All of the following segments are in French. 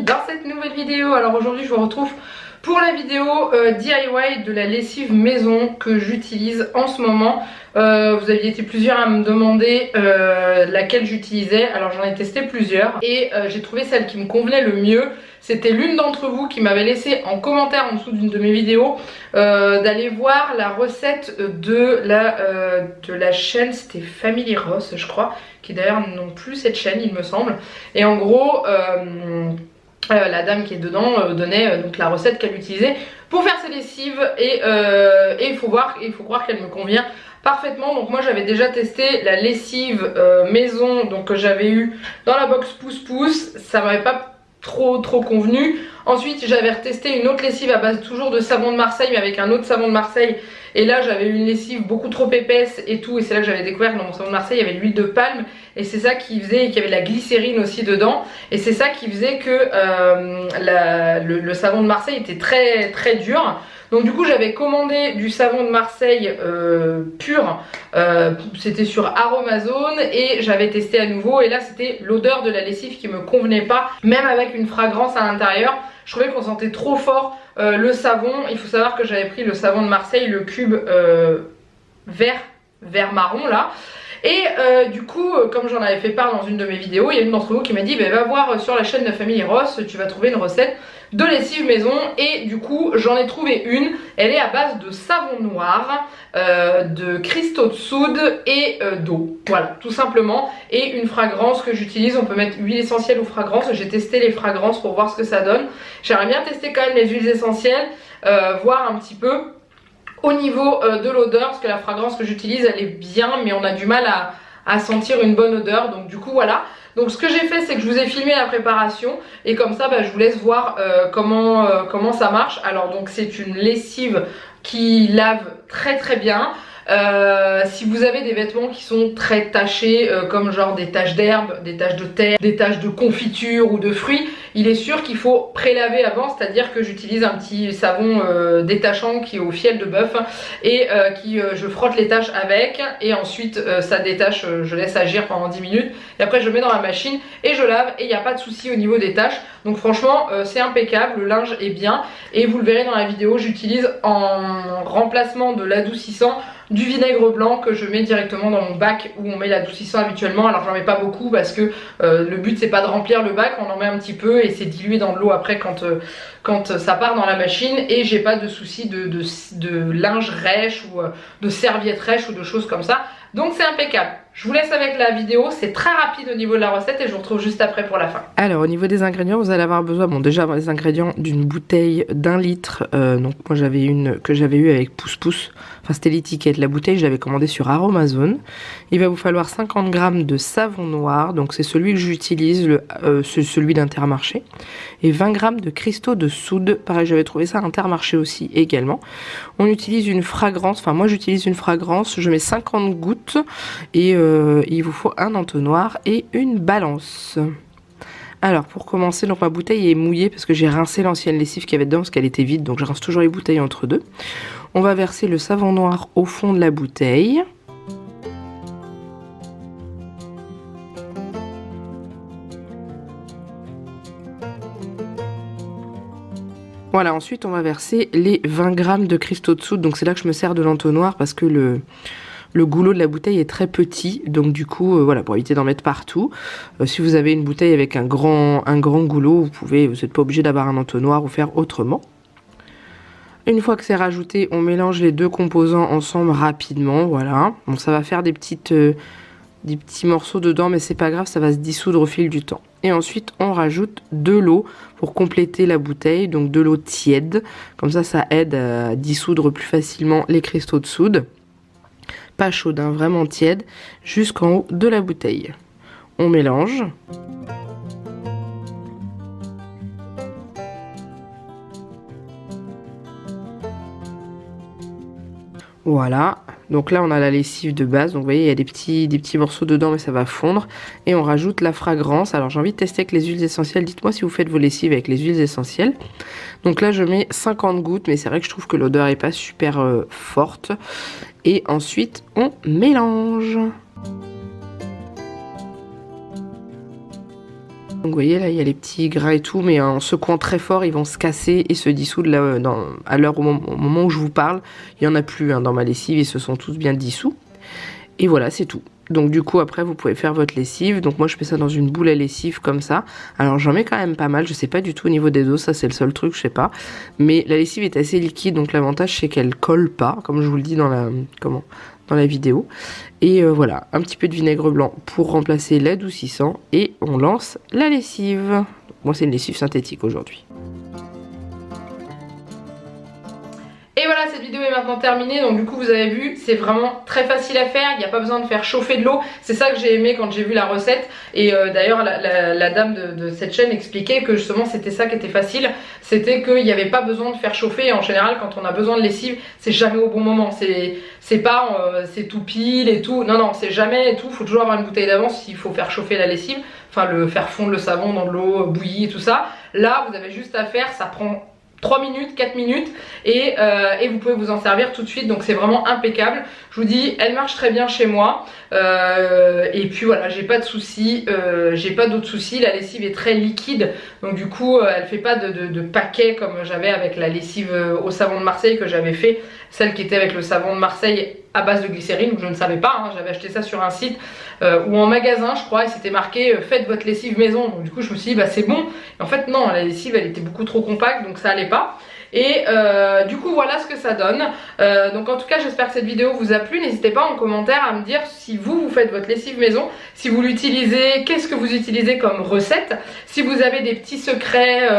dans cette nouvelle vidéo. Alors aujourd'hui je vous retrouve pour la vidéo DIY de la lessive maison que j'utilise en ce moment. Vous aviez été plusieurs à me demander laquelle j'utilisais. Alors j'en ai testé plusieurs et j'ai trouvé celle qui me convenait le mieux. C'était l'une d'entre vous qui m'avait laissé en commentaire en dessous d'une de mes vidéos d'aller voir la recette de la chaîne, c'était Family Ross je crois, qui d'ailleurs n'ont plus cette chaîne il me semble. Et en gros la dame qui est dedans donnait donc la recette qu'elle utilisait pour faire ses lessives et il faut croire qu'elle me convient parfaitement. Donc moi j'avais déjà testé la lessive maison donc que j'avais eu dans la box pouce pouce, ça m'avait pas trop convenu. Ensuite j'avais retesté une autre lessive à base toujours de savon de Marseille mais avec un autre savon de Marseille, et là j'avais eu une lessive beaucoup trop épaisse et tout, et c'est là que j'avais découvert que dans mon savon de Marseille il y avait l'huile de palme, et c'est ça qui faisait, et qu'il y avait la glycérine aussi dedans, et c'est ça qui faisait que le savon de Marseille était très dur. Donc du coup j'avais commandé du savon de Marseille pur, c'était sur Aromazone, et j'avais testé à nouveau, et là c'était l'odeur de la lessive qui me convenait pas, même avec une fragrance à l'intérieur. Je trouvais qu'on sentait trop fort le savon. Il faut savoir que j'avais pris le savon de Marseille, le cube vert marron là. Et du coup, comme j'en avais fait part dans une de mes vidéos, il y a une d'entre vous qui m'a dit va voir sur la chaîne de Family Ross, tu vas trouver une recette de lessive maison. Et du coup j'en ai trouvé une, elle est à base de savon noir, de cristaux de soude et d'eau, voilà tout simplement, et une fragrance que j'utilise. On peut mettre huile essentielle ou fragrance, j'ai testé les fragrances pour voir ce que ça donne. J'aimerais bien tester quand même les huiles essentielles, voir un petit peu au niveau de l'odeur, parce que la fragrance que j'utilise elle est bien mais on a du mal à sentir une bonne odeur. Donc du coup voilà, donc ce que j'ai fait c'est que je vous ai filmé la préparation, et comme ça je vous laisse voir comment ça marche. Alors donc c'est une lessive qui lave très bien. Si vous avez des vêtements qui sont très tachés, comme genre des taches d'herbe, des taches de terre, des taches de confiture ou de fruits, il est sûr qu'il faut prélaver avant, c'est-à-dire que j'utilise un petit savon détachant qui est au fiel de bœuf, et je frotte les taches avec, et ensuite ça détache, je laisse agir pendant 10 minutes, et après je le mets dans la machine et je lave, et il n'y a pas de souci au niveau des taches. Donc franchement c'est impeccable, le linge est bien, et vous le verrez dans la vidéo, j'utilise en remplacement de l'adoucissant du vinaigre blanc que je mets directement dans mon bac où on met l'adoucissant habituellement. Alors j'en mets pas beaucoup parce que le but c'est pas de remplir le bac, on en met un petit peu et c'est dilué dans de l'eau après quand ça part dans la machine, et j'ai pas de souci de linge rêche ou de serviette rêche ou de choses comme ça. Donc c'est impeccable. Je vous laisse avec la vidéo, c'est très rapide au niveau de la recette et je vous retrouve juste après pour la fin. Alors au niveau des ingrédients, vous allez avoir besoin, bon déjà les ingrédients d'une bouteille d'1 litre. Donc moi j'avais une que j'avais eu avec pouce pouce, enfin c'était l'étiquette, la bouteille j'avais commandé sur Aromazone. Il va vous falloir 50 g de savon noir, donc c'est celui que j'utilise, c'est celui d'Intermarché, et 20 g de cristaux de soude, pareil j'avais trouvé ça à Intermarché aussi également. On utilise une fragrance, enfin moi j'utilise une fragrance, je mets 50 gouttes, et il vous faut un entonnoir et une balance. Alors pour commencer, donc ma bouteille est mouillée parce que j'ai rincé l'ancienne lessive qu'il y avait dedans parce qu'elle était vide, donc je rince toujours les bouteilles entre deux. On va verser le savon noir au fond de la bouteille. Voilà, ensuite on va verser les 20 g de cristaux de soude, donc c'est là que je me sers de l'entonnoir parce que le goulot de la bouteille est très petit, donc du coup voilà, pour éviter d'en mettre partout. Si vous avez une bouteille avec un grand goulot, vous n'êtes pas obligé d'avoir un entonnoir ou faire autrement. Une fois que c'est rajouté, on mélange les deux composants ensemble rapidement, voilà. Bon, ça va faire des petits morceaux dedans, mais c'est pas grave, ça va se dissoudre au fil du temps. Et ensuite on rajoute de l'eau pour compléter la bouteille, donc de l'eau tiède, comme ça aide à dissoudre plus facilement les cristaux de soude. Pas chaude, hein, vraiment tiède, jusqu'en haut de la bouteille. On mélange. Voilà, donc là on a la lessive de base, donc vous voyez il y a des petits morceaux dedans mais ça va fondre, et on rajoute la fragrance. Alors j'ai envie de tester avec les huiles essentielles, dites-moi si vous faites vos lessives avec les huiles essentielles. Donc là je mets 50 gouttes, mais c'est vrai que je trouve que l'odeur est pas super forte, et ensuite on mélange. Donc vous voyez là il y a les petits grains et tout, mais en secouant très fort ils vont se casser et se dissoudre là, à l'heure au moment où je vous parle. Il n'y en a plus hein, dans ma lessive, ils se sont tous bien dissous. Et voilà, c'est tout. Donc du coup après vous pouvez faire votre lessive. Donc moi je fais ça dans une boule à lessive comme ça. Alors j'en mets quand même pas mal, je sais pas du tout au niveau des dos, ça c'est le seul truc, je sais pas. Mais la lessive est assez liquide, donc l'avantage c'est qu'elle colle pas, comme je vous le dis dans la vidéo. Et voilà, un petit peu de vinaigre blanc pour remplacer l'adoucissant. Et on lance la lessive. Moi c'est une lessive synthétique aujourd'hui. Et voilà, cette vidéo est maintenant terminée, donc du coup vous avez vu, c'est vraiment très facile à faire, il n'y a pas besoin de faire chauffer de l'eau, c'est ça que j'ai aimé quand j'ai vu la recette. Et d'ailleurs la dame de cette chaîne expliquait que justement c'était ça qui était facile, c'était qu'il n'y avait pas besoin de faire chauffer. Et en général quand on a besoin de lessive, c'est jamais au bon moment, c'est pas c'est tout pile et tout, non c'est jamais et tout, faut toujours avoir une bouteille d'avance s'il faut faire chauffer la lessive, enfin faire fondre le savon dans de l'eau bouillie et tout ça. Là vous avez juste à faire, ça prend 3 minutes, 4 minutes et vous pouvez vous en servir tout de suite, donc c'est vraiment impeccable. Je vous dis, elle marche très bien chez moi et puis voilà, j'ai pas de soucis, j'ai pas d'autres soucis. La lessive est très liquide, donc du coup elle fait pas de paquet comme j'avais avec la lessive au savon de Marseille que j'avais fait, celle qui était avec le savon de Marseille à base de glycérine, je ne savais pas, hein, j'avais acheté ça sur un site ou en magasin je crois, et c'était marqué faites votre lessive maison, donc du coup je me suis dit bah c'est bon, et en fait non, la lessive elle était beaucoup trop compacte, donc ça allait pas. Et du coup voilà ce que ça donne. Donc en tout cas j'espère que cette vidéo vous a plu. N'hésitez pas en commentaire à me dire si vous faites votre lessive maison, si vous l'utilisez, qu'est-ce que vous utilisez comme recette, si vous avez des petits secrets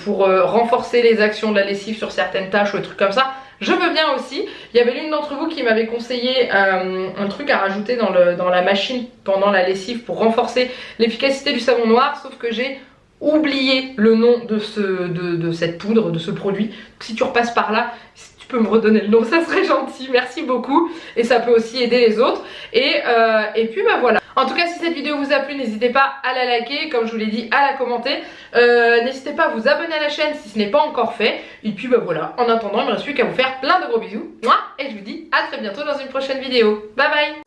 pour renforcer les actions de la lessive sur certaines tâches ou des trucs comme ça. Je veux bien aussi. Il y avait l'une d'entre vous qui m'avait conseillé un truc à rajouter dans la machine pendant la lessive pour renforcer l'efficacité du savon noir, sauf que j'ai oublié le nom de cette poudre, de ce produit. Donc, si tu repasses par là, si tu peux me redonner le nom, ça serait gentil, merci beaucoup. Et ça peut aussi aider les autres. Et puis bah voilà. En tout cas si cette vidéo vous a plu, n'hésitez pas à la liker, comme je vous l'ai dit, à la commenter. N'hésitez pas à vous abonner à la chaîne si ce n'est pas encore fait. Et puis bah voilà, en attendant il ne me reste plus qu'à vous faire plein de gros bisous. Et je vous dis à très bientôt dans une prochaine vidéo. Bye bye.